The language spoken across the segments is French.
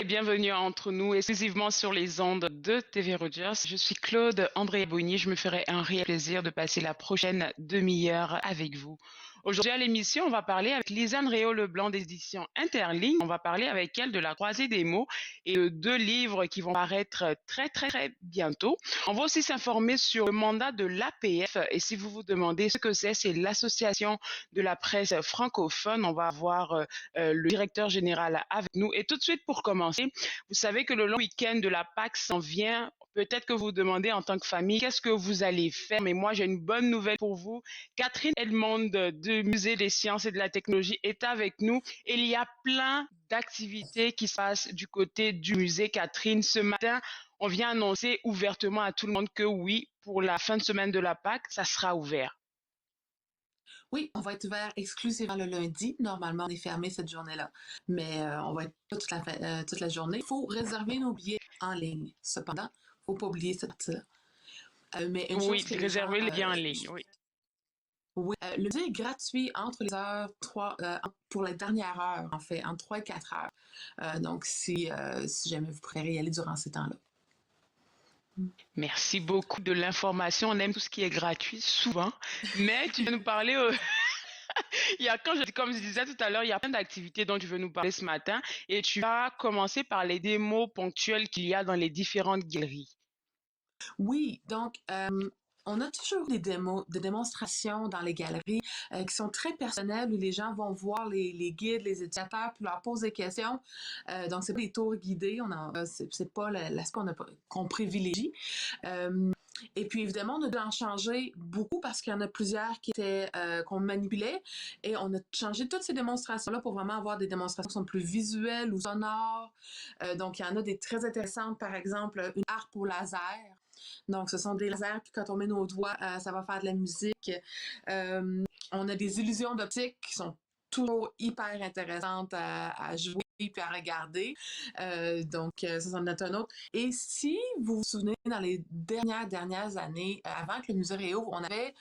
et bienvenue entre nous, exclusivement sur les ondes de TV Rogers. Je suis Claude André Bonny. Je me ferai un réel plaisir de passer la prochaine demi-heure avec vous. Aujourd'hui à l'émission, on va parler avec Lisanne Réau-Leblanc des éditions Interligne. On va parler avec elle de la croisée des mots et de deux livres qui vont paraître très bientôt. On va aussi s'informer sur le mandat de l'APF. Et si vous vous demandez ce que c'est l'association de la presse francophone. On va avoir le directeur général avec nous. Et tout de suite, pour commencer, vous savez que le long week-end de la Pâques s'en vient. Peut-être que vous vous demandez en tant que famille, qu'est-ce que vous allez faire? Mais moi, j'ai une bonne nouvelle pour vous. Catherine Edmond du Musée des sciences et de la technologie est avec nous. Et il y a plein d'activités qui se passent du côté du musée. Catherine, ce matin, on vient annoncer ouvertement à tout le monde que oui, pour la fin de semaine de la Pâques, ça sera ouvert. Oui, on va être ouvert exclusivement le lundi. Normalement, on est fermé cette journée-là, mais on va être toute la journée. Il faut réserver nos billets en ligne. Cependant, il ne faut pas oublier cette partie-là. Mais une Oui, chose que c'est les gens... réservé les biens en ligne, oui. oui, le musée est gratuit entre les heures 3, pour la dernière heure, en fait, entre 3 et 4 heures. Donc, si jamais vous préférez y aller durant ces temps-là. Merci beaucoup de l'information. On aime tout ce qui est gratuit, souvent. Mais tu veux nous parler, comme je disais tout à l'heure, il y a plein d'activités dont tu veux nous parler ce matin. Et tu vas commencer par les démos ponctuelles qu'il y a dans les différentes galeries. Oui, donc on a toujours des démonstrations dans les galeries qui sont très personnelles où les gens vont voir les guides, les éducateurs, puis leur poser des questions. Donc c'est pas des tours guidés, c'est pas l'aspect qu'on privilégie. Et puis évidemment, on a dû en changer beaucoup parce qu'il y en a plusieurs qu'on manipulait et on a changé toutes ces démonstrations-là pour vraiment avoir des démonstrations qui sont plus visuelles ou sonores. Donc il y en a des très intéressantes, par exemple une harpe au laser. Donc, ce sont des lasers, puis quand on met nos doigts, ça va faire de la musique. On a des illusions d'optique qui sont toujours hyper intéressantes à jouer puis à regarder. Ça, c'en est un autre. Et si vous vous souvenez, dans les dernières années, avant que le musée réouvre, on avait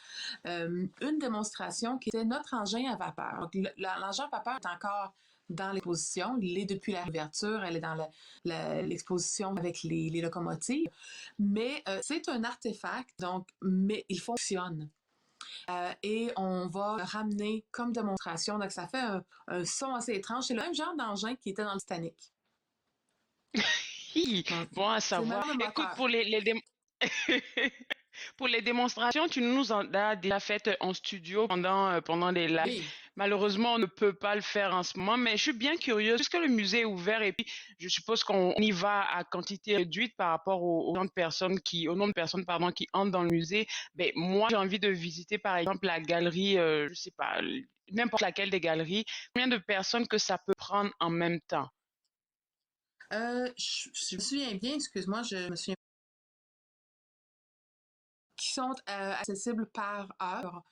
une démonstration qui était notre engin à vapeur. Donc, l'engin à vapeur est encore dans l'exposition. Il est depuis la réouverture. Elle est dans l'exposition avec les locomotives. Mais c'est un artefact, donc, mais il fonctionne. Et on va le ramener comme démonstration. Donc, ça fait un son assez étrange. C'est le même genre d'engin qui était dans le Titanic. Hi, Donc, bon à c'est le même savoir. genre de Écoute, moteur. pour les démonstrations, tu nous en as déjà faites en studio pendant les lives. Oui. Malheureusement, on ne peut pas le faire en ce moment, mais je suis bien curieuse puisque le musée est ouvert et puis je suppose qu'on y va à quantité réduite par rapport au nombre de personnes, pardon, qui entrent dans le musée. Ben, moi, j'ai envie de visiter, par exemple, la galerie, je sais pas, n'importe laquelle des galeries. Combien de personnes que ça peut prendre en même temps? Je me souviens bien, excuse-moi, je me souviens qui sont accessibles par heure.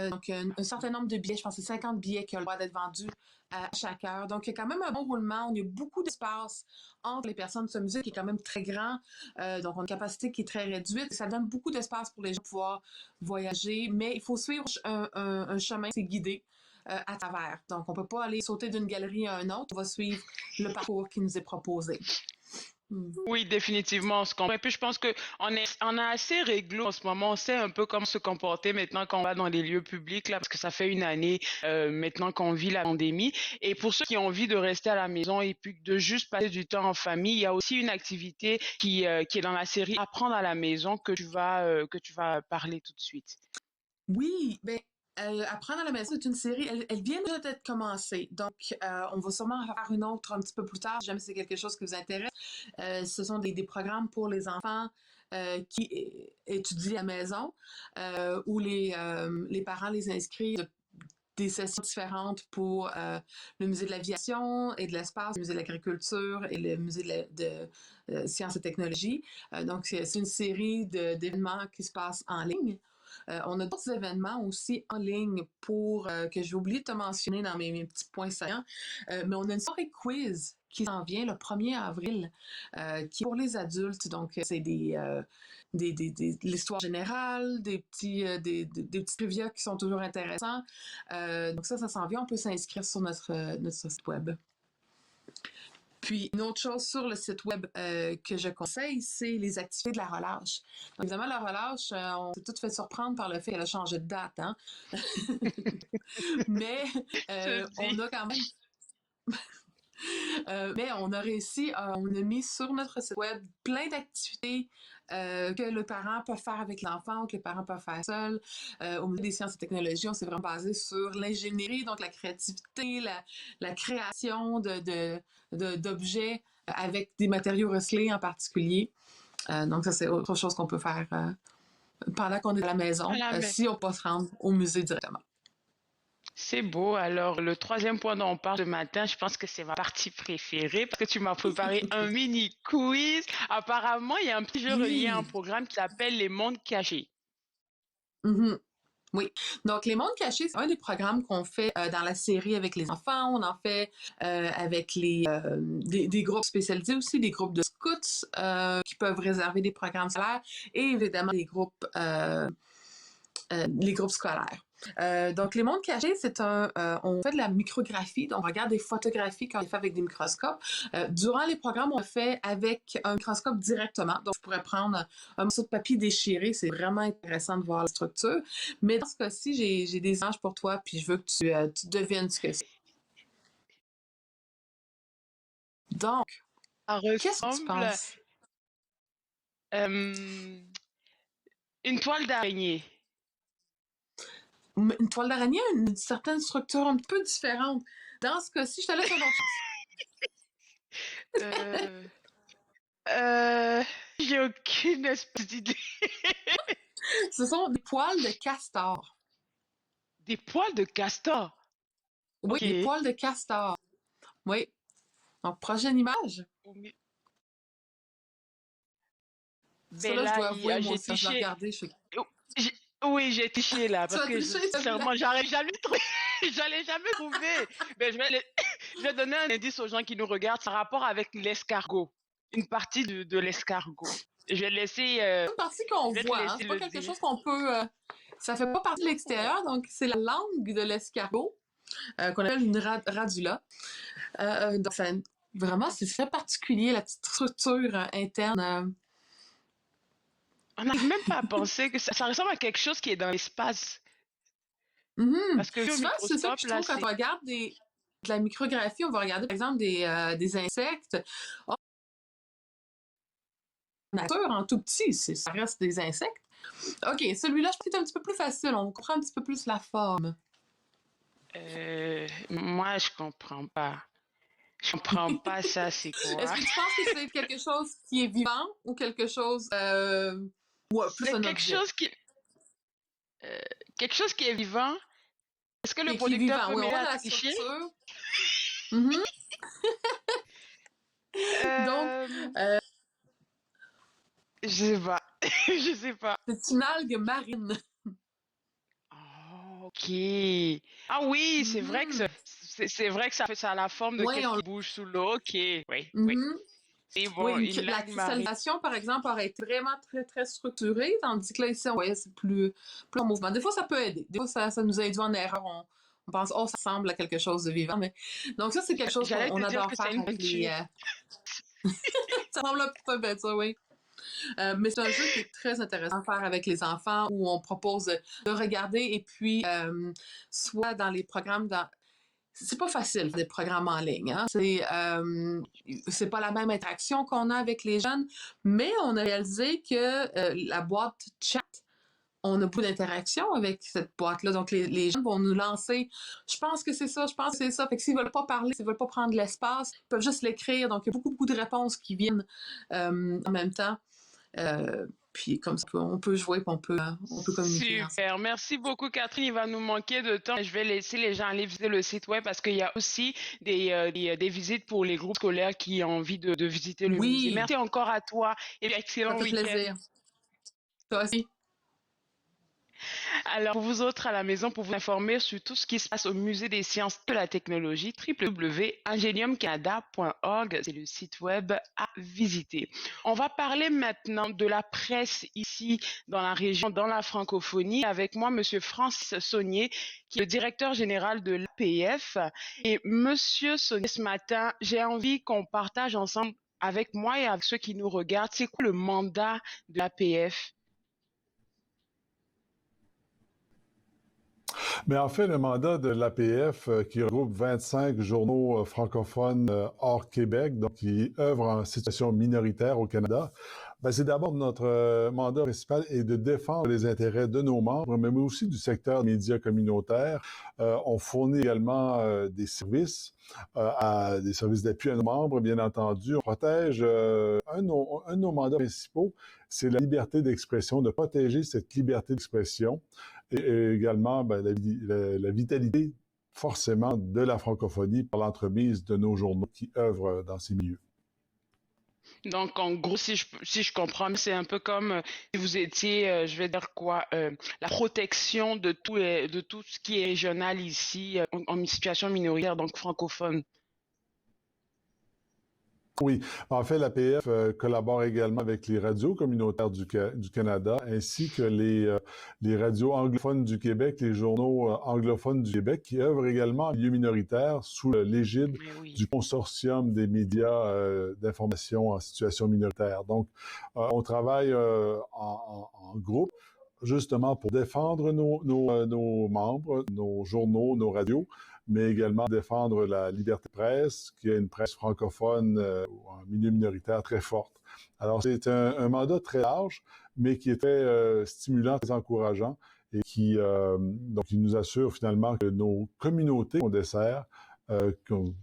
Donc, un certain nombre de billets, je pense que c'est 50 billets qui ont le droit d'être vendus à chaque heure. Donc, il y a quand même un bon roulement. Il y a beaucoup d'espace entre les personnes de ce musée qui est quand même très grand. Donc, on a une capacité qui est très réduite. Ça donne beaucoup d'espace pour les gens pour pouvoir voyager, mais il faut suivre un chemin, c'est guidé à travers. Donc, on peut pas aller sauter d'une galerie à une autre. On va suivre le parcours qui nous est proposé. Oui, définitivement, on se comprend. Et puis, je pense que on a assez réglo en ce moment. On sait un peu comment se comporter maintenant quand on va dans les lieux publics, là, parce que ça fait une année, maintenant qu'on vit la pandémie. Et pour ceux qui ont envie de rester à la maison et puis de juste passer du temps en famille, il y a aussi une activité qui est dans la série Apprendre à la maison que tu vas parler tout de suite. Oui, ben Apprendre à la maison, c'est une série, elle vient déjà d'être commencée. Donc, on va sûrement en faire une autre un petit peu plus tard, si jamais c'est quelque chose qui vous intéresse. Ce sont des programmes pour les enfants qui étudient à la maison, où les parents les inscrivent des sessions différentes pour le musée de l'aviation et de l'espace, le musée de l'agriculture et le musée sciences et technologies. Donc, c'est une série d'événements qui se passent en ligne. On a d'autres événements aussi en ligne que j'ai oublié de te mentionner dans mes petits points saillants, mais on a une soirée quiz qui s'en vient le 1er avril, qui est pour les adultes. Donc, c'est de l'histoire générale, des petits trivia qui sont toujours intéressants. Donc ça s'en vient. On peut s'inscrire sur notre site web. Puis, une autre chose sur le site web que je conseille, c'est les activités de la relâche. Donc, évidemment, la relâche, on s'est tout fait surprendre par le fait qu'elle a changé de date, hein? Mais Je on dis. a quand même mais on a réussi, on a mis sur notre site web plein d'activités que le parent peut faire avec l'enfant ou que les parents peuvent faire seuls. Au milieu des sciences et technologies, on s'est vraiment basé sur l'ingénierie, donc la créativité, la création d'objets avec des matériaux recyclés en particulier. Donc ça, c'est autre chose qu'on peut faire pendant qu'on est à la maison, Voilà, mais si on peut se rendre au musée directement. c'est beau. Alors, le troisième point dont on parle ce matin, je pense que c'est ma partie préférée parce que tu m'as préparé un mini quiz. Apparemment, il y a un petit jeu relié à un Oui. programme qui s'appelle Les Mondes Cachés. Mhm. Oui. Donc, les mondes cachés, c'est un des programmes qu'on fait dans la série avec les enfants. On en fait avec des groupes spécialisés aussi, des groupes de scouts qui peuvent réserver des programmes scolaires et évidemment les groupes scolaires. Donc, les mondes cachés, on fait de la micrographie, donc on regarde des photographies quand on les fait avec des microscopes. Durant les programmes, on le fait avec un microscope directement. Donc, je pourrais prendre un morceau de papier déchiré, c'est vraiment intéressant de voir la structure. Mais dans ce cas-ci, j'ai des images pour toi, puis je veux que tu devines ce que c'est. Donc, Ça qu'est-ce que tu ressemble penses? euh, une toile d'araignée. Une toile d'araignée a une certaine structure un peu différente. Dans ce cas-ci, je te laisse une autre chance. Euh, euh, j'ai aucune espèce d'idée. Ce sont des poils de castor. Des poils de castor. Oui, Ok. des poils de castor. Oui. Donc, prochaine image. Ça, Ben là, je là, dois avouer, moi j'ai aussi, quand je l'ai triché. regardé, je fais... Oh, j'ai- Oui, j'ai triché là, Tu parce as que triché, t'as vu la... sincèrement, j'aurais jamais trouvé. J'allais jamais trouver. Ben, je vais donner un indice aux gens qui nous regardent. C'est un rapport avec l'escargot. Une partie de l'escargot. Je vais laisser, C'est une partie qu'on je vais te voit, hein. laisser C'est pas le quelque dire. chose qu'on peut... Ça fait pas partie de Oh. l'extérieur, donc c'est la langue de l'escargot, qu'on appelle une radula. Donc, vraiment, c'est très particulier, la petite structure interne. On n'arrive même pas à penser que ça ressemble à quelque chose qui est dans l'espace. Mhm. Parce que vu au Souvent, c'est ça que microscope, je là, trouve quand on c'est... regarde de la micrographie, on va regarder, par exemple, des insectes. Oh, nature, en tout petit, ça reste des insectes. OK, celui-là, je pense que c'est un petit peu plus facile. On comprend un petit peu plus la forme. Moi, je comprends pas. Je comprends pas ça, c'est Est-ce quoi? que tu penses que c'est quelque chose qui est vivant ou quelque chose ou plus C'est un objet? euh, quelque chose qui est vivant. Est-ce que le Qui est producteur vivant, peut oui, on m'aider voit à dans la tricher? structure. Mhm. Donc, Euh, euh, je sais pas. Je sais pas. c'est une algue marine. Oh, ok. Ah oui, c'est vrai que Mhm. c'est vrai que ça a la forme de Oui, quelque qui bouge sous l'eau. Ok. Oui, oui. mhm. C'est Oui, bon, une la lague marine. cristallisation, par exemple, aurait été vraiment très, très structurée, tandis que là, ici, on voyait, c'est plus en mouvement. Des fois, ça peut aider. Des fois, ça nous induit en erreur. On pense, oh, ça ressemble à quelque chose de vivant. Mais... Donc, ça, c'est quelque chose qu'on J'allais te dire adore que c'est faire une avec les. peinture. Ça ressemble un peu à ça, oui. Mais c'est un jeu qui est très intéressant à faire avec les enfants où on propose de regarder et puis soit dans les programmes c'est pas facile des programmes en ligne. Hein? C'est pas la même interaction qu'on a avec les jeunes, mais on a réalisé que la boîte chat, on a beaucoup d'interactions avec cette boîte-là. Donc, les jeunes vont nous lancer je pense que c'est ça, je pense que c'est ça. Fait que s'ils veulent pas parler, s'ils veulent pas prendre l'espace, ils peuvent juste l'écrire. Donc, il y a beaucoup, beaucoup de réponses qui viennent en même temps. Puis comme ça, on peut jouer, puis on peut communiquer ensemble. Super, merci beaucoup Catherine. Il va nous manquer de temps. Je vais laisser les gens aller visiter le site web parce qu'il y a aussi des visites pour les groupes scolaires qui ont envie de visiter le musée. Oui, Merci encore à toi et ça excellent fait week-end. plaisir. Toi aussi. Alors, pour vous autres à la maison, pour vous informer sur tout ce qui se passe au Musée des sciences de la technologie, www.ingeniumcanada.org, c'est le site web à visiter. On va parler maintenant de la presse ici dans la région, dans la francophonie, avec moi, Monsieur Francis Saunier, qui est le directeur général de l'APF. Et Monsieur Saunier, ce matin, j'ai envie qu'on partage ensemble avec moi et avec ceux qui nous regardent, c'est quoi le mandat de l'APF? Mais en fait, le mandat de l'APF, qui regroupe 25 journaux francophones hors Québec, donc qui œuvrent en situation minoritaire au Canada, ben, c'est d'abord notre mandat principal est de défendre les intérêts de nos membres, mais aussi du secteur des médias communautaires. On fournit également des services, des services d'appui à nos membres, bien entendu. On protège un de nos mandats principaux, c'est la liberté d'expression, de protéger cette liberté d'expression et également ben, la vitalité forcément de la francophonie par l'entremise de nos journaux qui œuvrent dans ces milieux. Donc, en gros, si je comprends, c'est un peu comme si vous étiez, je vais dire quoi, la protection de tout ce qui est régional ici, en situation minoritaire, donc francophone. Oui, en fait, l'APF collabore également avec les radios communautaires du Canada ainsi que les radios anglophones du Québec, les journaux anglophones du Québec qui œuvrent également en milieu minoritaire sous l'égide Mais oui. du consortium des médias d'information en situation minoritaire. Donc, on travaille en groupe justement pour défendre nos membres, nos journaux, nos radios, mais également défendre la liberté de presse, qui est une presse francophone en milieu minoritaire très forte. Alors, c'est un mandat très large, mais qui est très stimulant, très encourageant, et donc, qui nous assure finalement que nos communautés qu'on dessert, donc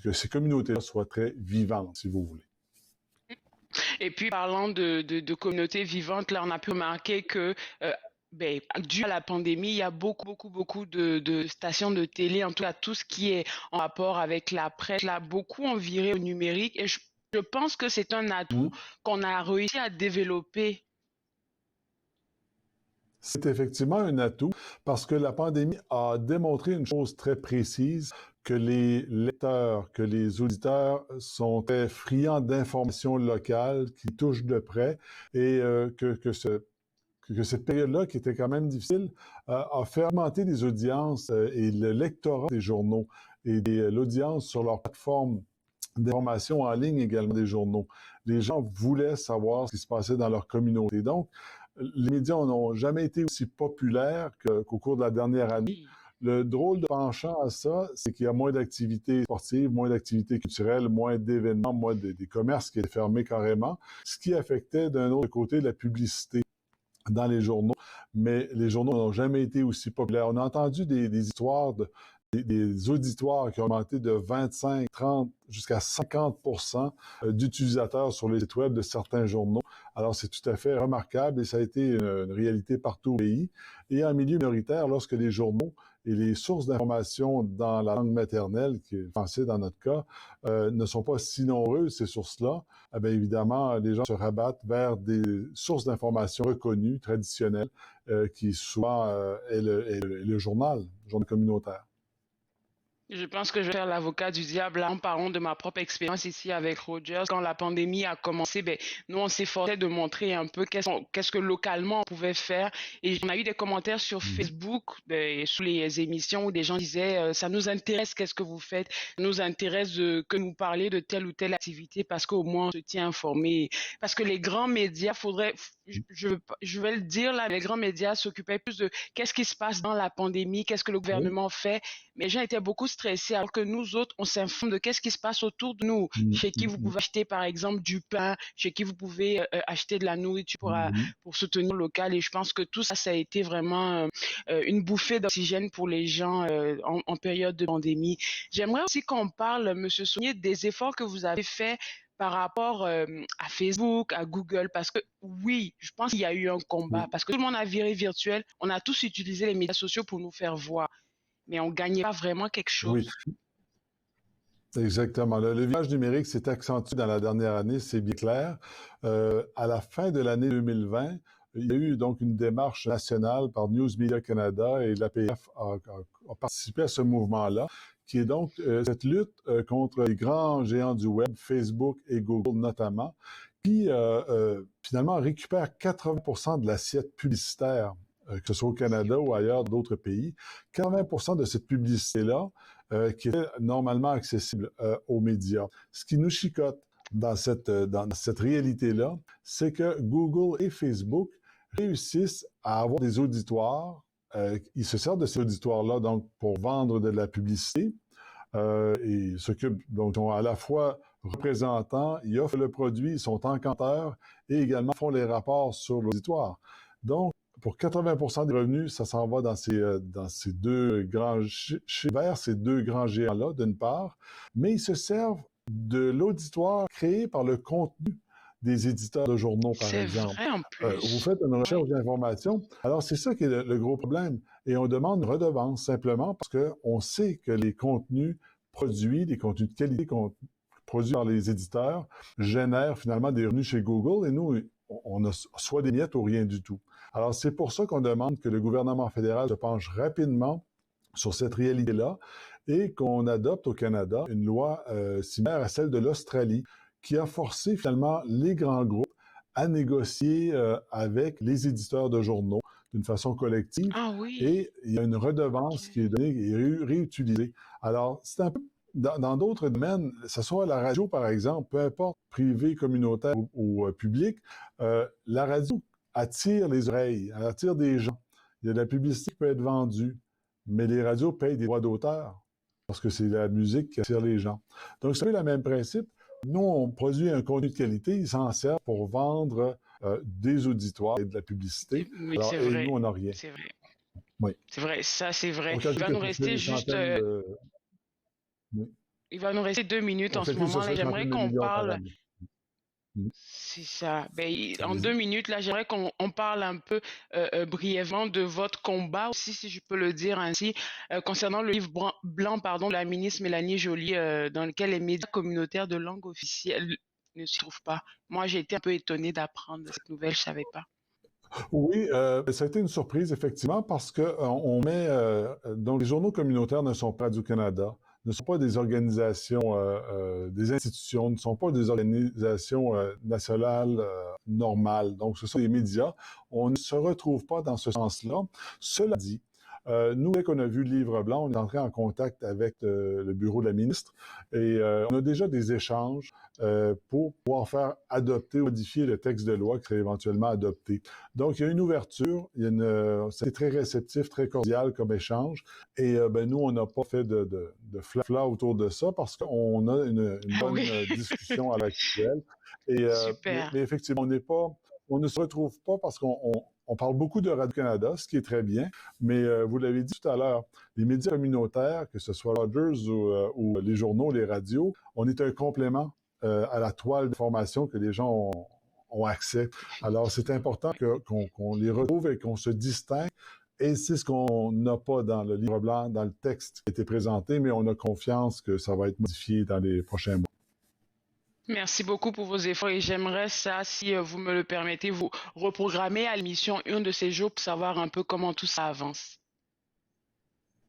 que ces communautés-là soient très vivantes, si vous voulez. Et puis, parlant de communautés vivantes, là, on a pu remarquer que, dû à la pandémie, il y a beaucoup de stations de télé, en tout cas, tout ce qui est en rapport avec la presse, là, beaucoup ont viré au numérique. Et je pense que c'est un atout Mm. qu'on a réussi à développer. C'est effectivement un atout parce que la pandémie a démontré une chose très précise, que les lecteurs, que les auditeurs sont très friands d'informations locales qui touchent de près et que cette période-là, qui était quand même difficile, a fait augmenter les audiences et le lectorat des journaux et l'audience sur leur plateforme d'information en ligne également des journaux. Les gens voulaient savoir ce qui se passait dans leur communauté. Donc, les médias n'ont jamais été aussi populaires qu'au cours de la dernière année. Oui. Le drôle de penchant à ça, c'est qu'il y a moins d'activités sportives, moins d'activités culturelles, moins d'événements, moins des commerces qui étaient fermés carrément, ce qui affectait d'un autre côté la publicité dans les journaux, mais les journaux n'ont jamais été aussi populaires. On a entendu des histoires des auditoires qui ont augmenté de 25, 30 jusqu'à 50 d'utilisateurs sur les sites web de certains journaux. Alors, c'est tout à fait remarquable et ça a été une réalité partout au pays. Et en milieu minoritaire, lorsque les journaux et les sources d'information dans la langue maternelle, qui est le français dans notre cas, ne sont pas si nombreuses, ces sources-là, eh bien évidemment, les gens se rabattent vers des sources d'information reconnues, traditionnelles, qui souvent est le journal communautaire. Je pense que je vais faire l'avocat du diable là, en parlant de ma propre expérience ici avec Rogers. Quand la pandémie a commencé, nous, on s'efforçait de montrer un peu qu'est-ce que localement on pouvait faire. Et on a eu des commentaires sur Mhm. Facebook, sous les émissions où des gens disaient, ça nous intéresse, qu'est-ce que vous faites? Ça nous intéresse que nous parliez de telle ou telle activité parce qu'au moins on se tient informé. Parce que les grands médias, je vais le dire là, les grands médias s'occupaient plus de qu'est-ce qui se passe dans la pandémie, qu'est-ce que le Oui. gouvernement fait, mais les gens étaient beaucoup stressés alors que nous autres, on s'informe de qu'est-ce qui se passe autour de nous, Mhm. chez qui vous Mhm. pouvez acheter par exemple du pain, chez qui vous pouvez acheter de la nourriture Mhm. pour soutenir le local. Et je pense que tout ça, ça a été vraiment une bouffée d'oxygène pour les gens en période de pandémie. J'aimerais aussi qu'on parle, Monsieur Saunier, des efforts que vous avez faits par rapport à Facebook, à Google, parce que oui, je pense qu'il y a eu un combat, Oui. parce que tout le monde a viré virtuel, on a tous utilisé les médias sociaux pour nous faire voir, mais on gagnait pas vraiment quelque Oui. chose. Exactement. Le virage numérique s'est accentué dans la dernière année, c'est bien clair. À la fin de l'année 2020, il y a eu donc une démarche nationale par News Media Canada et l'APF a participé à ce mouvement-là, qui est donc cette lutte contre les grands géants du web, Facebook et Google notamment, qui finalement récupèrent 80% de l'assiette publicitaire, que ce soit au Canada ou ailleurs, d'autres pays. 80% de cette publicité-là qui est normalement accessible aux médias. Ce qui nous chicote dans cette réalité-là, c'est que Google et Facebook réussissent à avoir des auditoires. Ils se servent de ces auditoires-là donc pour vendre de la publicité et s'occupent donc sont à la fois représentants, ils offrent le produit, ils sont encanteurs et également font les rapports sur l'auditoire. Donc, pour 80% des revenus, ça s'en va dans ces deux grands vers ces deux grands géants-là, d'une part, mais ils se servent de l'auditoire créé par le contenu des éditeurs de journaux, par exemple. C'est vrai en plus. Vous faites une recherche d'information. Alors, c'est ça qui est le gros problème. Et on demande une redevance simplement parce qu'on sait que les contenus produits, les contenus de qualité produits par les éditeurs, génèrent finalement des revenus chez Google et nous, on a soit des miettes ou rien du tout. Alors, c'est pour ça qu'on demande que le gouvernement fédéral se penche rapidement sur cette réalité-là et qu'on adopte au Canada une loi similaire à celle de l'Australie qui a forcé finalement les grands groupes à négocier avec les éditeurs de journaux d'une façon collective. Ah oui. Et il y a une redevance qui est donnée et réutilisée. Alors, c'est un peu dans d'autres domaines, que ce soit la radio, par exemple, peu importe, privé, communautaire ou public, la radio attire les oreilles, elle attire des gens. Il y a de la publicité qui peut être vendue, mais les radios payent des droits d'auteur parce que c'est la musique qui attire les gens. Donc, c'est le même principe. Nous, on produit un contenu de qualité, ils s'en servent pour vendre des auditoires et de la publicité. Oui, Alors, c'est et vrai. nous, on n'a rien. C'est vrai. Oui. C'est vrai, ça c'est vrai. On Il calcule va que nous ce serait rester des juste, centaines de... Oui. il va nous rester 2 minutes On en ce calcule que ce moment. Là, serait des j'aimerais centaines de qu'on millions par parle. année. Mm. C'est ça. Ben, en Allez-y. 2 minutes, là, j'aimerais qu'on parle un peu brièvement de votre combat aussi, si je peux le dire ainsi, concernant le livre blanc, pardon, de la ministre Mélanie Joly, dans lequel les médias communautaires de langue officielle ne s'y trouvent pas. Moi, j'ai été un peu étonnée d'apprendre cette nouvelle, je savais pas. Oui, ça a été une surprise, effectivement, parce que on met... donc, les journaux communautaires ne sont pas du Canada, ne sont pas des organisations, des institutions, ne sont pas des organisations nationales normales. Donc, ce sont des médias. On ne se retrouve pas dans ce sens-là. Cela dit, nous, dès qu'on a vu le livre blanc, on est entré en contact avec le bureau de la ministre et on a déjà des échanges pour pouvoir faire adopter ou modifier le texte de loi qui serait éventuellement adopté. Donc, il y a une ouverture, c'est très réceptif, très cordial comme échange et nous, on n'a pas fait de flafla autour de ça parce qu'on a une Ah bonne oui, discussion à l'actuel. Et, super. mais effectivement, on ne se retrouve pas parce qu'on parle beaucoup de Radio-Canada, ce qui est très bien, mais vous l'avez dit tout à l'heure, les médias communautaires, que ce soit Rogers ou les journaux, les radios, on est un complément à la toile d'information que les gens ont accès. Alors, c'est important qu'on les retrouve et qu'on se distingue. Et c'est ce qu'on n'a pas dans le livre blanc, dans le texte qui a été présenté, mais on a confiance que ça va être modifié dans les prochains mois. Merci beaucoup pour vos efforts et j'aimerais ça, si vous me le permettez, vous reprogrammer à l'émission un de ces jours pour savoir un peu comment tout ça avance.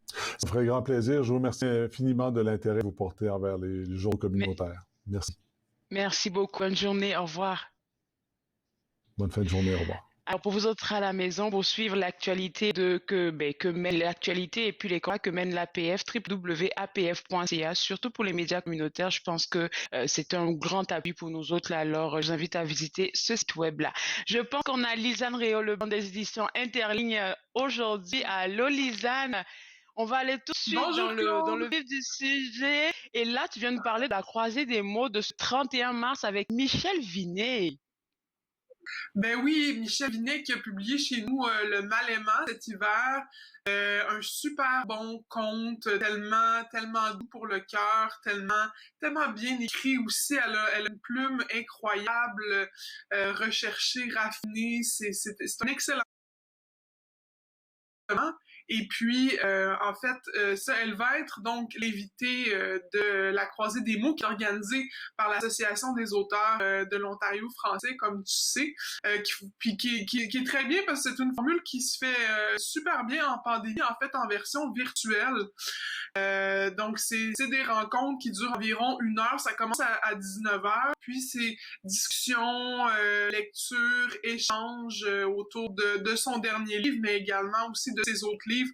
Ça me ferait grand plaisir. Je vous remercie infiniment de l'intérêt que vous portez envers les journaux Mais, communautaires. Merci. merci beaucoup. Bonne journée. Au revoir. Bonne fin de journée. Au revoir. Alors pour vous autres à la maison, pour suivre l'actualité que mène l'actualité et puis les combats que mène l'APF, www.apf.ca, surtout pour les médias communautaires, je pense que c'est un grand appui pour nous autres là. Alors je vous invite à visiter ce site web là. Je pense qu'on a Lisanne Réau, le banc des éditions Interligne aujourd'hui. Allô Lisanne, on va aller tout de suite Bonjour dans le Claude! vif du sujet. Et là, tu viens de parler de la croisée des mots de ce 31 mars avec Michel Vinet. Ben oui, Michel Vinet qui a publié chez nous Le Mal-aimant cet hiver. Un super bon conte, tellement doux pour le cœur, tellement bien écrit aussi. Elle a une plume incroyable, recherchée, raffinée. C'est un excellent roman. Et puis, en fait, ça, elle va être donc l'invitée de la Croisée des mots qui est organisée par l'Association des auteurs de l'Ontario français, comme tu sais, qui est très bien parce que c'est une formule qui se fait super bien en pandémie, en fait, en version virtuelle. Donc, c'est des rencontres qui durent environ 1 heure. Ça commence à 19h. Puis, c'est discussion, lecture, échange autour de son dernier livre, mais également aussi de ses autres livres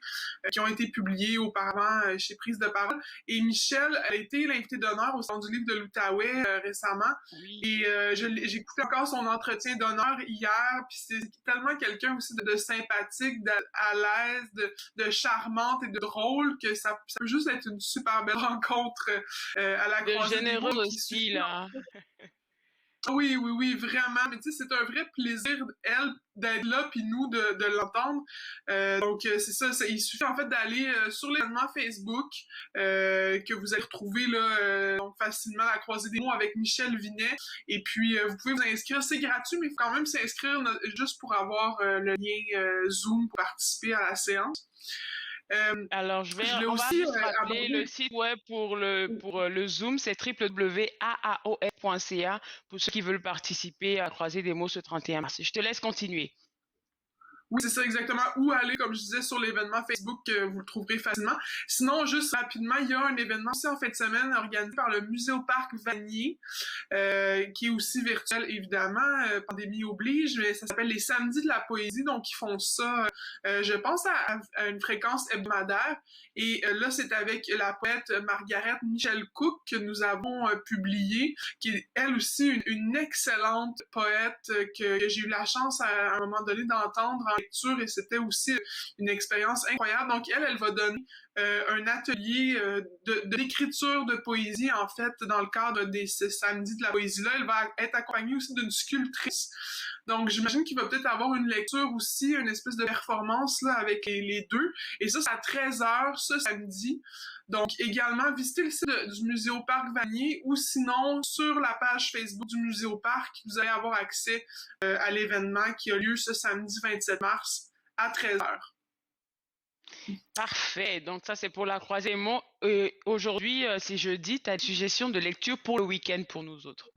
qui ont été publiés auparavant chez Prise de parole. Et Michel a été l'invité d'honneur au Salon du livre de l'Outaouais récemment. Oui. Et j'ai écouté encore son entretien d'honneur hier. Puis, c'est tellement quelqu'un aussi de sympathique, à l'aise, de charmante et de drôle que ça peut juste être une super belle rencontre à la De Croisée des généreux mots qui aussi, suffit. là. Oui, oui, oui, vraiment. Mais tu sais, c'est un vrai plaisir, elle, d'être là, puis nous, de l'entendre. Donc, c'est ça, il suffit en fait d'aller sur l'événement Facebook que vous allez retrouver là, donc facilement à la Croisée des mots avec Michel Vinet. Et puis, vous pouvez vous inscrire. C'est gratuit, mais il faut quand même s'inscrire juste pour avoir le lien Zoom pour participer à la séance. Alors, on va juste rappeler le site web pour le Zoom, c'est www.aaof.ca pour ceux qui veulent participer à Croisée des mots ce 31 mars. Je te laisse continuer. Oui, c'est ça exactement. Ou aller, comme je disais, sur l'événement Facebook, vous le trouverez facilement. Sinon, juste rapidement, il y a un événement aussi en fin de semaine organisé par le Muséoparc Vanier, qui est aussi virtuel, évidemment, pandémie oblige, mais ça s'appelle les Samedis de la poésie. Donc, ils font ça, je pense, à une fréquence hebdomadaire. Et là, c'est avec la poète Margaret Michel Cook que nous avons publié, qui est elle aussi une excellente poète que j'ai eu la chance à un moment donné d'entendre en lecture, et c'était aussi une expérience incroyable. Donc elle va donner un atelier d'écriture de poésie, en fait, dans le cadre des samedis de la poésie-là. Elle va être accompagnée aussi d'une sculptrice. Donc, j'imagine qu'il va peut-être avoir une lecture aussi, une espèce de performance là, avec les deux. Et ça, c'est à 13h ce samedi. Donc, également, visitez le site du Muséoparc Vanier ou sinon, sur la page Facebook du Muséoparc, vous allez avoir accès à l'événement qui a lieu ce samedi 27 mars à 13h. Parfait. Donc, ça, c'est pour la Croisée des mots. Aujourd'hui, c'est jeudi, tu as une suggestion de lecture pour le week-end pour nous autres.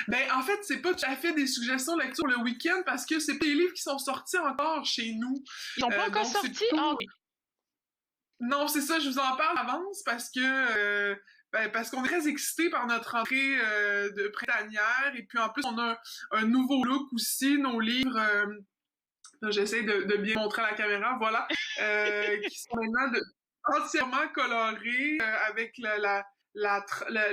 Ben, en fait, c'est pas tout à fait des suggestions de lecture le week-end parce que c'est pas des livres qui sont sortis encore chez nous. Ils sont pas encore sortis? Plutôt... Non, c'est ça, je vous en parle d'avance parce que parce qu'on est très excités par notre entrée de printanière, et puis en plus on a un nouveau look aussi, nos livres j'essaie de bien montrer à la caméra, voilà, qui sont maintenant entièrement colorés avec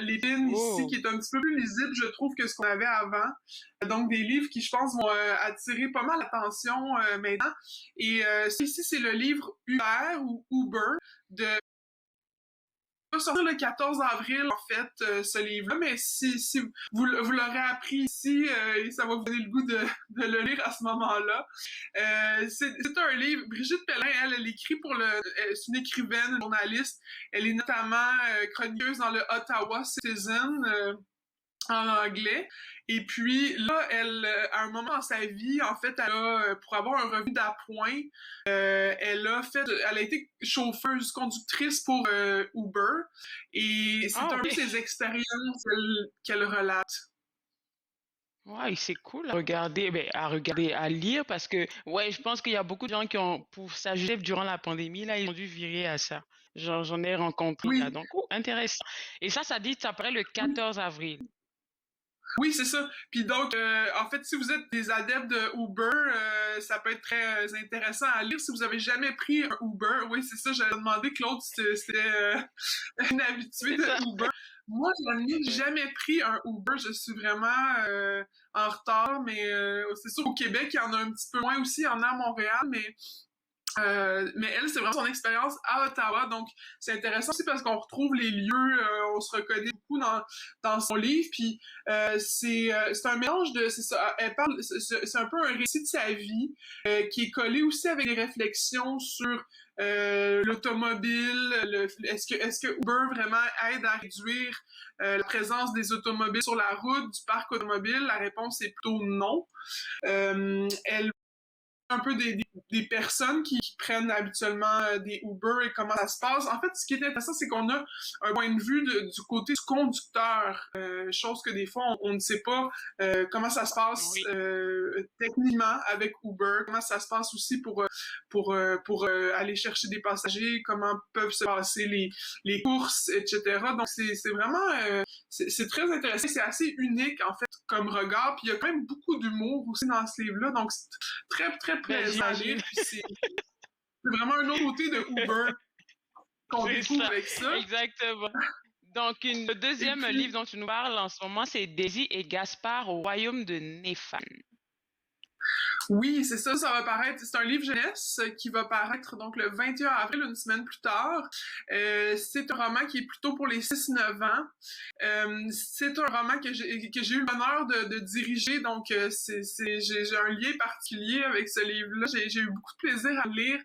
l'épine ici, qui est un petit peu plus lisible, je trouve, que ce qu'on avait avant. Donc, des livres qui, je pense, vont attirer pas mal l'attention maintenant. Et ici, c'est le livre Uber ou Uber de... Il va sortir le 14 avril, en fait, ce livre-là, mais si vous l'aurez appris ici, ça va vous donner le goût de le lire à ce moment-là. C'est un livre, Brigitte Pellin, elle écrit c'est une écrivaine, une journaliste, elle est notamment chroniqueuse dans le Ottawa Citizen, en anglais. Et puis là, elle, à un moment dans sa vie, en fait, elle a, pour avoir un revenu d'appoint, elle a été chauffeuse, conductrice pour Uber. Et c'est un peu ses expériences qu'elle relate. Ouais, c'est cool à regarder, à lire, parce que, ouais, je pense qu'il y a beaucoup de gens qui ont, pour s'ajuster durant la pandémie, là, ils ont dû virer à ça. J'en ai rencontré, Oui. là. Donc, intéressant. Et ça dit après le 14 avril. Oui, c'est ça. Puis donc, en fait, si vous êtes des adeptes de Uber, ça peut être très intéressant à lire. Si vous avez jamais pris un Uber, oui, c'est ça, j'avais demandé, Claude, si c'était une habituée de Uber. Moi, je n'ai jamais pris un Uber. Je suis vraiment en retard, mais c'est sûr, au Québec, il y en a un petit peu moins aussi. Il y en a à Montréal, mais elle, c'est vraiment son expérience à Ottawa. Donc, c'est intéressant aussi parce qu'on retrouve les lieux, on se reconnaît beaucoup dans son livre. Puis, c'est un mélange de... C'est ça, elle parle... C'est un peu un récit de sa vie qui est collé aussi avec des réflexions sur l'automobile. Est-ce que Uber vraiment aide à réduire la présence des automobiles sur la route, du parc automobile? La réponse est plutôt non. Elle un peu des personnes qui prennent habituellement des Uber et comment ça se passe. En fait, ce qui est intéressant, c'est qu'on a un point de vue du côté du conducteur, chose que des fois, on ne sait pas comment ça se passe Oui. techniquement avec Uber, comment ça se passe aussi pour aller chercher des passagers, comment peuvent se passer les courses, etc. Donc, c'est vraiment... c'est très intéressant. C'est assez unique, en fait, comme regard. Puis il y a quand même beaucoup d'humour aussi dans ce livre-là. Donc, c'est très, très Ben, plaisant à lire. j'imagine. Puis c'est vraiment un autre côté de Uber qu'on C'est découvre ça, avec ça. exactement. Donc, le Et deuxième livre puis, dont tu nous parles en ce moment, c'est Daisy et Gaspard au royaume de Néphan. oui, c'est ça, ça va paraître. C'est un livre jeunesse qui va paraître donc le 21 avril, une semaine plus tard. C'est un roman qui est plutôt pour les 6-9 ans. C'est un roman que j'ai eu l'honneur de diriger, donc j'ai un lien particulier avec ce livre-là. J'ai eu beaucoup de plaisir à le lire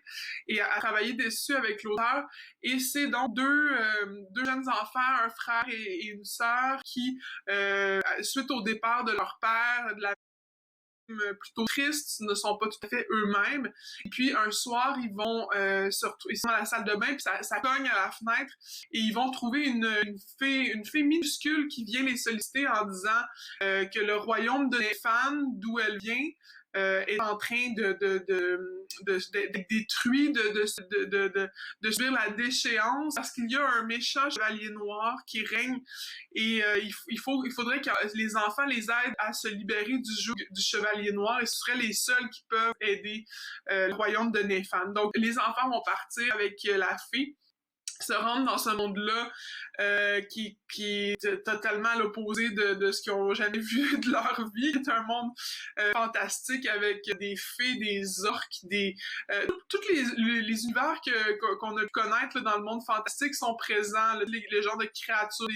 et à travailler dessus avec l'auteur. Et c'est donc deux jeunes enfants, un frère et une sœur, qui, suite au départ de leur père, de la plutôt tristes, ne sont pas tout à fait eux-mêmes. Et puis un soir, ils sont dans la salle de bain, puis ça cogne à la fenêtre, et ils vont trouver une fée minuscule qui vient les solliciter en disant que le royaume de Néphan, d'où elle vient, est en train d'être détruit, de subir la déchéance, parce qu'il y a un méchant chevalier noir qui règne, et il faudrait que les enfants les aident à se libérer du joug du chevalier noir, et ce seraient les seuls qui peuvent aider le royaume de Néphan. Donc les enfants vont partir avec la fée, se rendre dans ce monde-là qui est totalement à l'opposé de ce qu'ils ont jamais vu de leur vie. C'est un monde fantastique avec des fées, des orques, tous les univers qu'on a pu connaître là, dans le monde fantastique sont présents, là, les genres de créatures,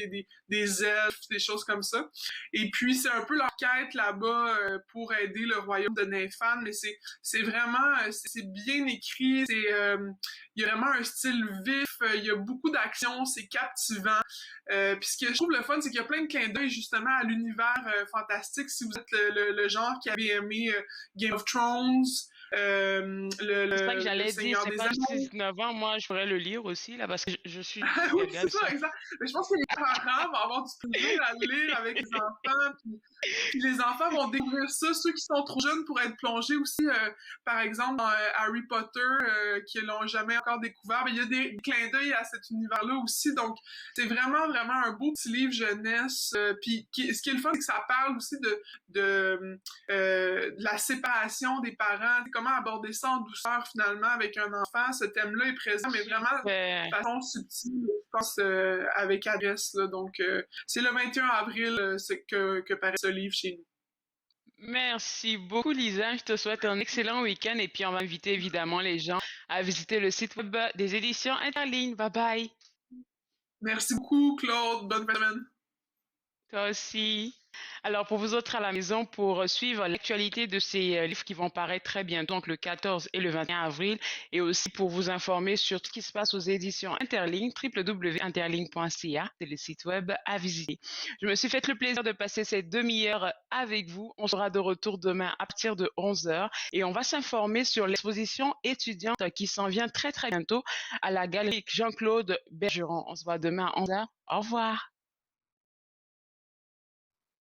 des elfes, des choses comme ça. Et puis c'est un peu leur quête là-bas pour aider le royaume de Néphan, mais c'est vraiment c'est bien écrit, il y a vraiment un style vif, il y a beaucoup d'action, c'est captivant. Puis ce que je trouve le fun, c'est qu'il y a plein de clins d'œil justement à l'univers fantastique. Si vous êtes le genre qui avait aimé Game of Thrones, C'est ça que le j'allais dire, Seigneur c'est des pas Anneaux. 6-9 ans, moi je pourrais le lire aussi, là, parce que je suis Oui, regarde c'est ça, ça. exact. Mais je pense que les parents vont avoir du plaisir à le lire avec les enfants. Puis les enfants vont découvrir ça. Ceux qui sont trop jeunes pour être plongés aussi, par exemple, dans Harry Potter, qui l'ont jamais encore découvert. Mais il y a des clins d'œil à cet univers-là aussi. Donc, c'est vraiment, vraiment un beau petit livre jeunesse. Puis ce qui est le fun, c'est que ça parle aussi de la séparation des parents. Comment aborder ça en douceur, finalement, avec un enfant. Ce thème-là est présent, mais vraiment de Super. façon subtile, je pense, avec adresse. Là. Donc, c'est le 21 avril que paraît ce livre chez nous. Merci beaucoup, Lisa. Je te souhaite un excellent week-end et puis on va inviter évidemment les gens à visiter le site web des éditions Interligne. Bye bye. Merci beaucoup, Claude. Bonne semaine. Toi aussi. Alors, pour vous autres à la maison, pour suivre l'actualité de ces livres qui vont paraître très bientôt, donc le 14 et le 21 avril, et aussi pour vous informer sur ce qui se passe aux éditions Interligne, www.interligne.ca, c'est le site web à visiter. Je me suis fait le plaisir de passer cette demi-heure avec vous. On sera de retour demain à partir de 11 heures et on va s'informer sur l'exposition étudiante qui s'en vient très très bientôt à la galerie Jean-Claude Bergeron. On se voit demain à 11 heures. Au revoir.